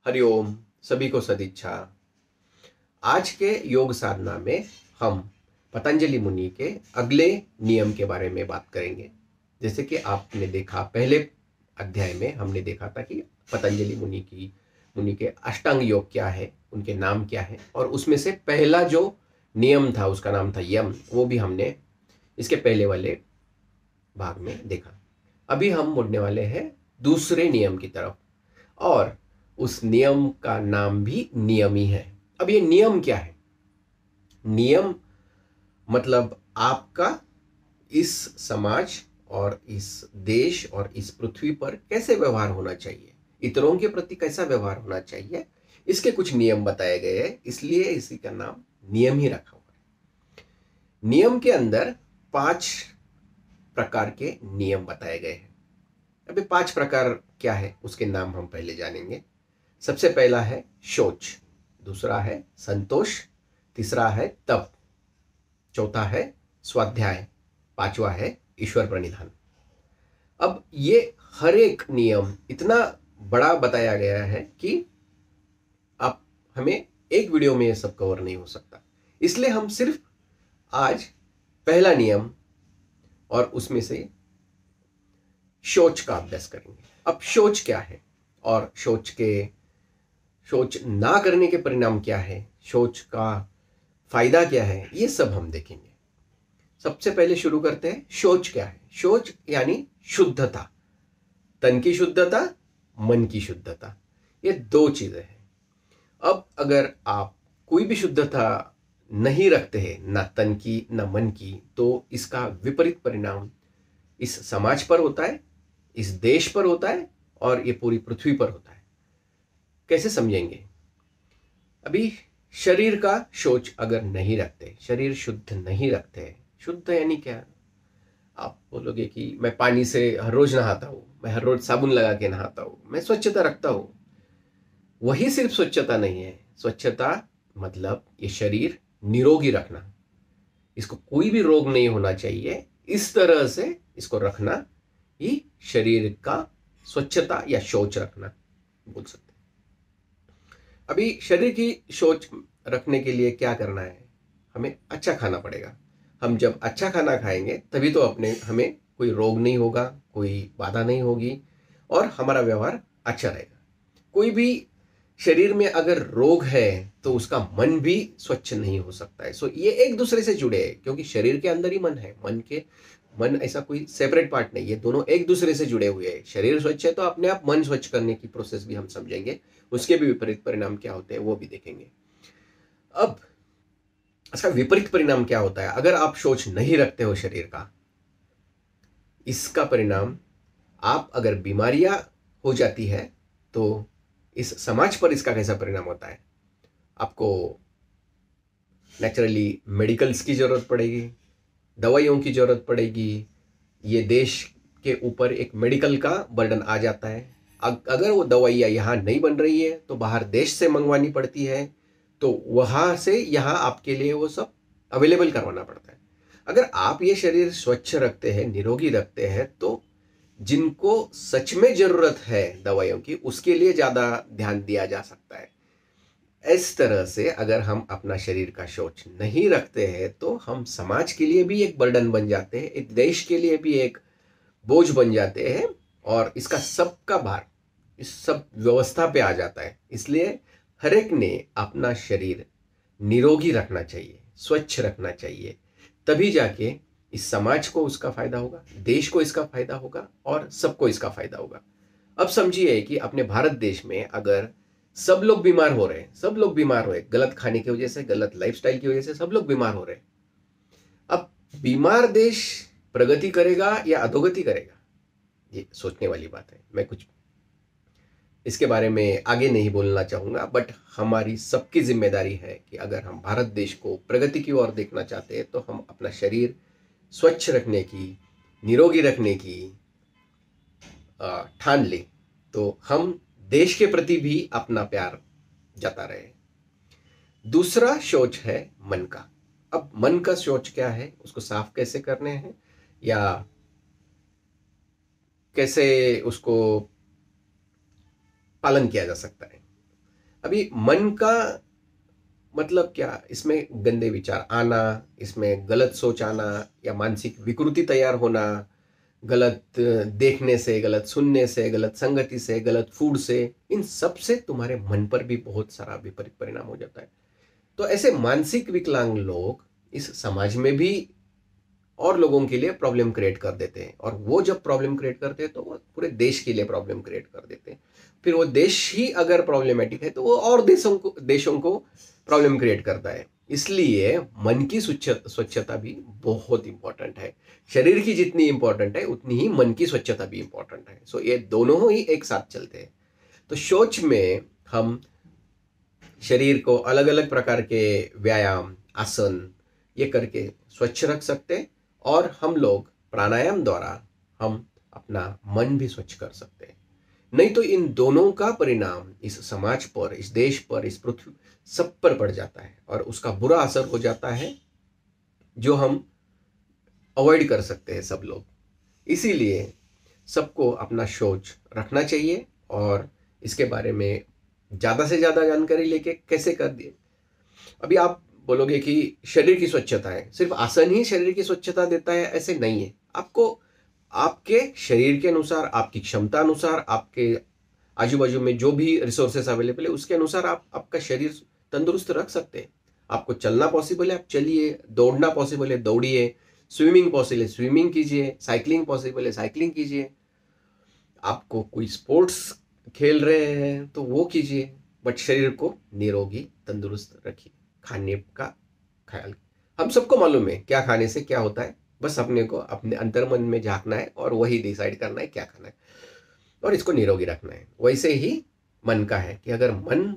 हरिओम। सभी को सदिच्छा। आज के योग साधना में हम पतंजलि मुनि के अगले नियम के बारे में बात करेंगे। जैसे कि आपने देखा, पहले अध्याय में हमने देखा था कि पतंजलि मुनि के अष्टांग योग क्या है, उनके नाम क्या है, और उसमें से पहला जो नियम था उसका नाम था यम। वो भी हमने इसके पहले वाले भाग में देखा। अभी हम मुड़ने वाले हैं दूसरे नियम की तरफ, और उस नियम का नाम भी नियम ही है। अब ये नियम क्या है? नियम मतलब आपका इस समाज और इस देश और इस पृथ्वी पर कैसे व्यवहार होना चाहिए, इतरों के प्रति कैसा व्यवहार होना चाहिए, इसके कुछ नियम बताए गए हैं, इसलिए इसी का नाम नियम ही रखा हुआ है। नियम के अंदर 5 प्रकार के नियम बताए गए हैं। अभी 5 प्रकार क्या है उसके नाम हम पहले जानेंगे। सबसे पहला है शौच, दूसरा है संतोष, तीसरा है तप, चौथा है स्वाध्याय, पांचवा है ईश्वर प्रणिधान। अब ये हर एक नियम इतना बड़ा बताया गया है कि आप हमें एक वीडियो में ये सब कवर नहीं हो सकता, इसलिए हम सिर्फ आज पहला नियम और उसमें से शौच का अभ्यास करेंगे। अब शौच क्या है और शौच ना करने के परिणाम क्या है, शौच का फायदा क्या है, ये सब हम देखेंगे। सबसे पहले शुरू करते हैं, शौच क्या है। शौच यानी शुद्धता, तन की शुद्धता, मन की शुद्धता, ये 2 चीजें हैं। अब अगर आप कोई भी शुद्धता नहीं रखते हैं, ना तन की ना मन की, तो इसका विपरीत परिणाम इस समाज पर होता है, इस देश पर होता है, और ये पूरी पृथ्वी पर होता है। कैसे समझेंगे? अभी शरीर का शौच अगर नहीं रखते, शरीर शुद्ध नहीं रखते, शुद्ध यानी क्या? आप बोलोगे कि मैं पानी से हर रोज नहाता हूं, मैं हर रोज साबुन लगा के नहाता हूं, मैं स्वच्छता रखता हूं। वही सिर्फ स्वच्छता नहीं है। स्वच्छता मतलब ये शरीर निरोगी रखना, इसको कोई भी रोग नहीं होना चाहिए, इस तरह से इसको रखना ही शरीर का स्वच्छता या शौच रखना बोल सकते हैं। अभी शरीर की शौच रखने के लिए क्या करना है? हमें अच्छा खाना पड़ेगा। हम जब अच्छा खाना खाएंगे तभी तो हमें कोई रोग नहीं होगा, कोई बाधा नहीं होगी, और हमारा व्यवहार अच्छा रहेगा। कोई भी शरीर में अगर रोग है तो उसका मन भी स्वच्छ नहीं हो सकता है। सो ये एक दूसरे से जुड़े हैं, क्योंकि शरीर के अंदर ही मन है। मन ऐसा कोई सेपरेट पार्ट नहीं, ये दोनों एक दूसरे से जुड़े हुए हैं। शरीर स्वच्छ है तो अपने आप मन स्वच्छ करने की प्रोसेस भी हम समझेंगे, उसके भी विपरीत परिणाम क्या होते हैं वो भी देखेंगे। अब इसका विपरीत परिणाम क्या होता है अगर आप शौच नहीं रखते हो शरीर का? इसका परिणाम, आप अगर बीमारियां हो जाती है तो इस समाज पर इसका कैसा परिणाम होता है? आपको नेचुरली मेडिकल्स की जरूरत पड़ेगी, दवाइयों की जरूरत पड़ेगी। ये देश के ऊपर एक मेडिकल का बर्डन आ जाता है। अगर वो दवाइयाँ यहाँ नहीं बन रही है तो बाहर देश से मंगवानी पड़ती है, तो वहाँ से यहाँ आपके लिए वो सब अवेलेबल करवाना पड़ता है। अगर आप ये शरीर स्वच्छ रखते हैं, निरोगी रखते हैं, तो जिनको सच में जरूरत है दवाइयों की, उसके लिए ज़्यादा ध्यान दिया जा सकता है। इस तरह से अगर हम अपना शरीर का शौच नहीं रखते हैं तो हम समाज के लिए भी एक बर्डन बन जाते हैं, एक देश के लिए भी एक बोझ बन जाते हैं, और इसका सबका भार इस सब व्यवस्था पे आ जाता है। इसलिए हर एक ने अपना शरीर निरोगी रखना चाहिए, स्वच्छ रखना चाहिए, तभी जाके इस समाज को उसका फायदा होगा, देश को इसका फायदा होगा, और सबको इसका फायदा होगा। अब समझिए कि अपने भारत देश में अगर सब लोग बीमार हो रहे हैं, सब लोग बीमार हो रहे हैं, गलत खाने की वजह से, गलत लाइफस्टाइल की वजह से सब लोग बीमार हो रहे हैं। अब बीमार देश प्रगति करेगा या अधोगति करेगा? ये सोचने वाली बात है। मैं कुछ इसके बारे में आगे नहीं बोलना चाहूंगा, बट हमारी सबकी जिम्मेदारी है कि अगर हम भारत देश को प्रगति की ओर देखना चाहते हैं तो हम अपना शरीर स्वच्छ रखने की, निरोगी रखने की ठान ले, तो हम देश के प्रति भी अपना प्यार जता रहे। दूसरा शौच है मन का। अब मन का शौच क्या है, उसको साफ कैसे करने हैं, या कैसे उसको पालन किया जा सकता है? अभी मन का मतलब क्या, इसमें गंदे विचार आना, इसमें गलत सोच आना या मानसिक विकृति तैयार होना, गलत देखने से, गलत सुनने से, गलत संगति से, गलत फूड से, इन सब से तुम्हारे मन पर भी बहुत सारा विपरीत परिणाम हो जाता है। तो ऐसे मानसिक विकलांग लोग इस समाज में भी और लोगों के लिए प्रॉब्लम क्रिएट कर देते हैं, और वो जब प्रॉब्लम क्रिएट करते हैं तो वो पूरे देश के लिए प्रॉब्लम क्रिएट कर देते हैं। फिर वो देश ही अगर प्रॉब्लमेटिक है तो वो और देशों को प्रॉब्लम क्रिएट करता है। इसलिए मन की स्वच्छता भी बहुत इंपॉर्टेंट है। शरीर की जितनी इंपॉर्टेंट है उतनी ही मन की स्वच्छता भी इंपॉर्टेंट है। सो ये दोनों ही एक साथ चलते हैं। तो शौच में हम शरीर को अलग अलग प्रकार के व्यायाम, आसन ये करके स्वच्छ रख सकते हैं, और हम लोग प्राणायाम द्वारा हम अपना मन भी स्वच्छ कर सकते हैं। नहीं तो इन दोनों का परिणाम इस समाज पर, इस देश पर, इस पृथ्वी सब पर पड़ जाता है, और उसका बुरा असर हो जाता है जो हम अवॉइड कर सकते हैं सब लोग। इसीलिए सबको अपना शौच रखना चाहिए, और इसके बारे में ज़्यादा से ज़्यादा जानकारी लेके कैसे कर दिए। अभी आप बोलोगे कि शरीर की स्वच्छता है, सिर्फ आसन ही शरीर की स्वच्छता देता है, ऐसे नहीं है। आपको आपके शरीर के अनुसार, आपकी क्षमता अनुसार, आपके आजू बाजू में जो भी रिसोर्सेस अवेलेबल है उसके अनुसार आप आपका शरीर तंदुरुस्त रख सकते हैं। आपको चलना पॉसिबल है, आप चलिए, दौड़ना पॉसिबल है, दौड़िए, स्विमिंग पॉसिबल है, स्विमिंग कीजिए, साइकिलिंग पॉसिबल है, साइकिलिंग कीजिए, आपको कोई स्पोर्ट्स खेल रहे हैं तो वो कीजिए, बट शरीर को निरोगी तंदुरुस्त रखिए। खाने का ख्याल, हम सबको मालूम है क्या खाने से क्या होता है, बस अपने को अपने अंतर्मन में झांकना है और वही डिसाइड करना है क्या खाना है, और इसको निरोगी रखना है। वैसे ही मन का है कि अगर मन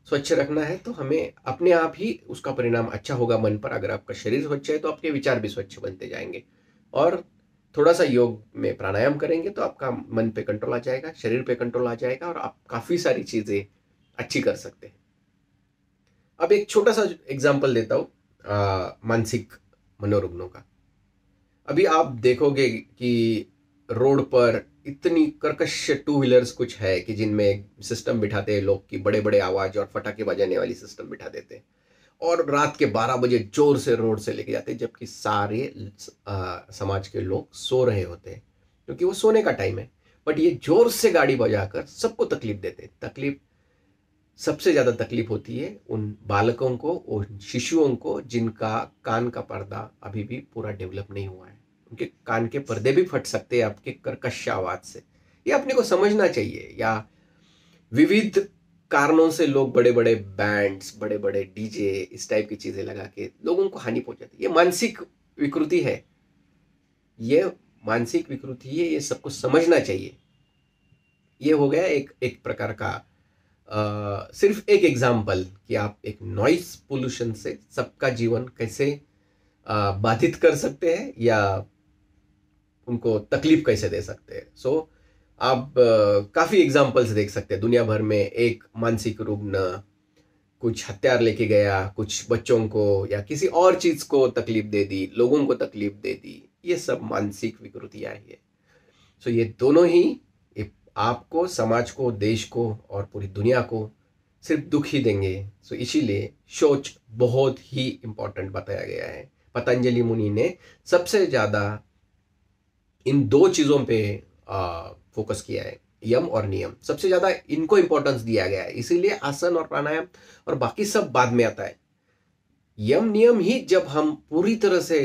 स्वच्छ रखना है तो हमें अपने आप ही उसका परिणाम अच्छा होगा मन पर। अगर आपका शरीर स्वच्छ है तो आपके विचार भी स्वच्छ बनते जाएंगे, और थोड़ा सा योग में प्राणायाम करेंगे तो आपका मन पे कंट्रोल आ जाएगा, शरीर पे कंट्रोल आ जाएगा, और आप काफ़ी सारी चीज़ें अच्छी कर सकते हैं। अब एक छोटा सा एग्जाम्पल देता हूँ मानसिक मनोरुग्णों का। अभी आप देखोगे कि रोड पर इतनी कर्कश टू व्हीलर्स कुछ है कि जिनमें सिस्टम बिठाते हैं लोग की बड़े बड़े आवाज और फटाके बजाने वाली सिस्टम बिठा देते हैं, और रात के 12 बजे जोर से रोड से लेके जाते हैं, जबकि सारे समाज के लोग सो रहे होते हैं क्योंकि वो सोने का टाइम है। बट ये जोर से गाड़ी बजाकर सबको तकलीफ देते हैं। तकलीफ सबसे ज़्यादा तकलीफ होती है उन बालकों को, उन शिशुओं को जिनका कान का पर्दा अभी भी पूरा डेवलप नहीं हुआ है। उनके कान के पर्दे भी फट सकते हैं आपके कर्कश आवाज से। ये अपने को समझना चाहिए। या विविध कारणों से लोग बड़े बड़े बैंड्स, बड़े बड़े डीजे, इस टाइप की चीज़ें लगा के लोगों को हानि पहुंचाती है। ये मानसिक विकृति है, ये मानसिक विकृति है, ये सबको समझना चाहिए। ये हो गया एक एक प्रकार का सिर्फ एक एग्जाम्पल कि आप एक नॉइस पोल्यूशन से सबका जीवन कैसे बाधित कर सकते हैं या उनको तकलीफ कैसे दे सकते हैं। सो आप काफ़ी एग्जाम्पल्स देख सकते हैं दुनिया भर में। एक मानसिक रुग्ण कुछ हथियार लेके गया, कुछ बच्चों को या किसी और चीज़ को तकलीफ दे दी, लोगों को तकलीफ दे दी, ये सब मानसिक विकृतियाँ हैं। सो ये दोनों ही आपको, समाज को, देश को और पूरी दुनिया को सिर्फ दुख ही देंगे। सो इसीलिए शौच बहुत ही इंपॉर्टेंट बताया गया है। पतंजलि मुनि ने सबसे ज़्यादा इन दो चीज़ों पे फोकस किया है, यम और नियम। सबसे ज़्यादा इनको इंपॉर्टेंस दिया गया है, इसीलिए आसन और प्राणायाम और बाकी सब बाद में आता है। यम नियम ही जब हम पूरी तरह से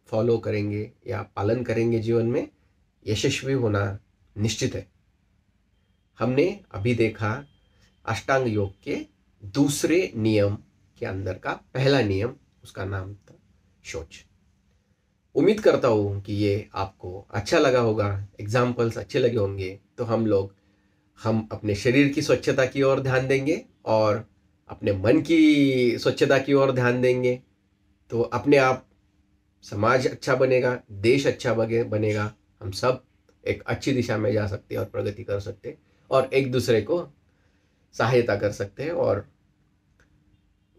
फॉलो करेंगे या पालन करेंगे जीवन में, यशस्वी होना निश्चित है। हमने अभी देखा अष्टांग योग के दूसरे नियम के अंदर का पहला नियम, उसका नाम था शौच। उम्मीद करता हूँ कि ये आपको अच्छा लगा होगा, एग्जाम्पल्स अच्छे लगे होंगे। तो हम अपने शरीर की स्वच्छता की ओर ध्यान देंगे और अपने मन की स्वच्छता की ओर ध्यान देंगे, तो अपने आप समाज अच्छा बनेगा, देश अच्छा बनेगा। हम सब एक अच्छी दिशा में जा सकते हैं और प्रगति कर सकते हैं, और एक दूसरे को सहायता कर सकते हैं और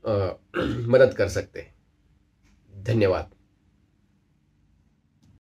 मदद कर सकते हैं। धन्यवाद।